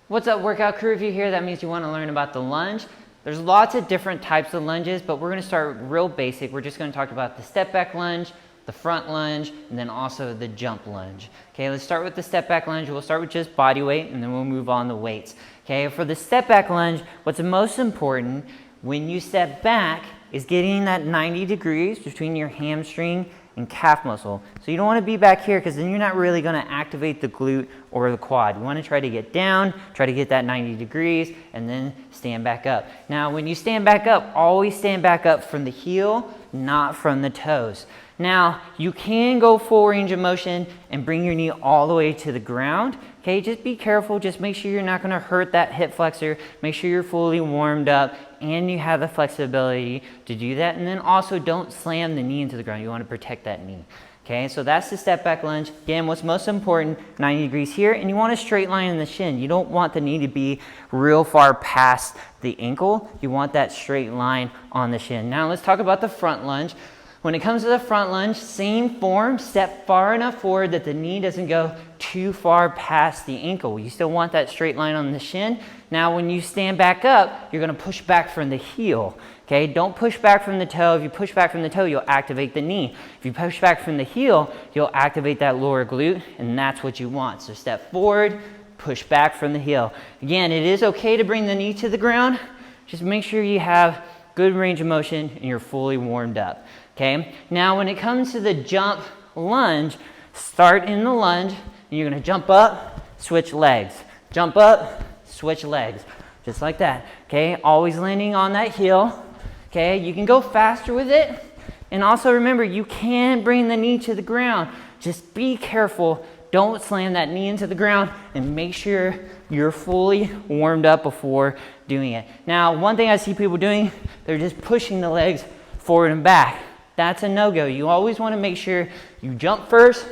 What's up, workout crew? If you're here, that means you want to learn about the lunge. There's lots of different types of lunges, but we're going to start real basic. We're just going to talk about the step back lunge, the front lunge, and then also the jump lunge. Okay, let's start with the step back lunge. We'll start with just body weight, and then we'll move on to weights. Okay, for the step back lunge, what's most important when you step back is getting that 90 degrees between your hamstring and calf muscle. So you don't want to be back here because then you're not really going to activate the glute or the quad. You want to try to get down, try to get that 90 degrees, and then stand back up. Now, when you stand back up, always stand back up from the heel, not from the toes. Now, you can go full range of motion and bring your knee all the way to the ground. Okay, just be careful. Just make sure you're not going to hurt that hip flexor. Make sure you're fully warmed up and you have the flexibility to do that. And then also don't slam the knee into the ground. You want to protect that knee. Okay, so that's the step back lunge. Again, what's most important, 90 degrees here, and you want a straight line in the shin. You don't want the knee to be real far past the ankle. You want that straight line on the shin. Now let's talk about the front lunge. When it comes to the front lunge, same form, step far enough forward that the knee doesn't go too far past the ankle. You still want that straight line on the shin. Now when you stand back up, you're gonna push back from the heel. Okay, don't push back from the toe. If you push back from the toe, you'll activate the knee. If you push back from the heel, you'll activate that lower glute, and that's what you want. So step forward, push back from the heel. Again, it is okay to bring the knee to the ground. Just make sure you have good range of motion and you're fully warmed up. Okay, now when it comes to the jump lunge, start in the lunge, and you're gonna jump up, switch legs. Jump up, switch legs, just like that. Okay, always landing on that heel. Okay, you can go faster with it. And also remember, you can bring the knee to the ground. Just be careful, don't slam that knee into the ground, and make sure you're fully warmed up before doing it. Now, one thing I see people doing, they're just pushing the legs forward and back. That's a no-go. You always want to make sure you jump first,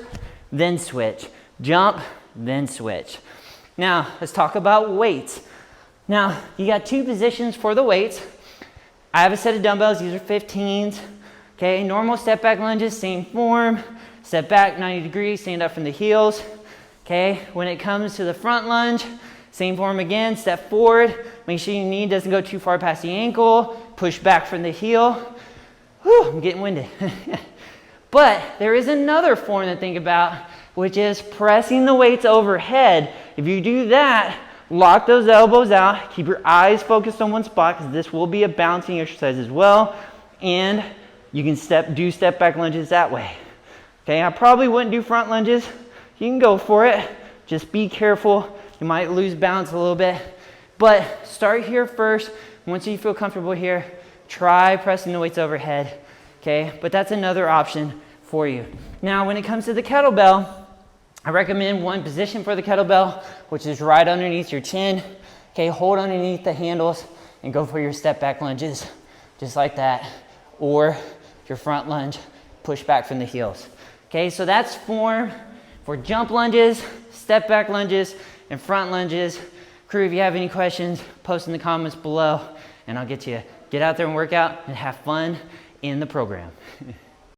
then switch. Jump, then switch. Now, let's talk about weights. Now, you got two positions for the weights. I have a set of dumbbells. These are 15s. Okay, normal step back lunges, same form. Step back 90 degrees, stand up from the heels. Okay, when it comes to the front lunge, same form again, step forward. Make sure your knee doesn't go too far past the ankle. Push back from the heel. Whew, I'm getting winded. But there is another form to think about, which is pressing the weights overhead. If you do that, lock those elbows out, keep your eyes focused on one spot, because this will be a bouncing exercise as well, and you can do step back lunges that way. Okay, I probably wouldn't do front lunges. You can go for it. Just be careful. You might lose balance a little bit, but start here first. Once you feel comfortable here, try pressing the weights overhead, okay? But that's another option for you. Now, when it comes to the kettlebell, I recommend one position for the kettlebell, which is right underneath your chin. Okay, hold underneath the handles and go for your step back lunges, just like that. Or your front lunge, push back from the heels. Okay, so that's form for jump lunges, step back lunges, and front lunges. Crew, if you have any questions, post in the comments below, and I'll get to you. Get out there and work out and have fun in the program.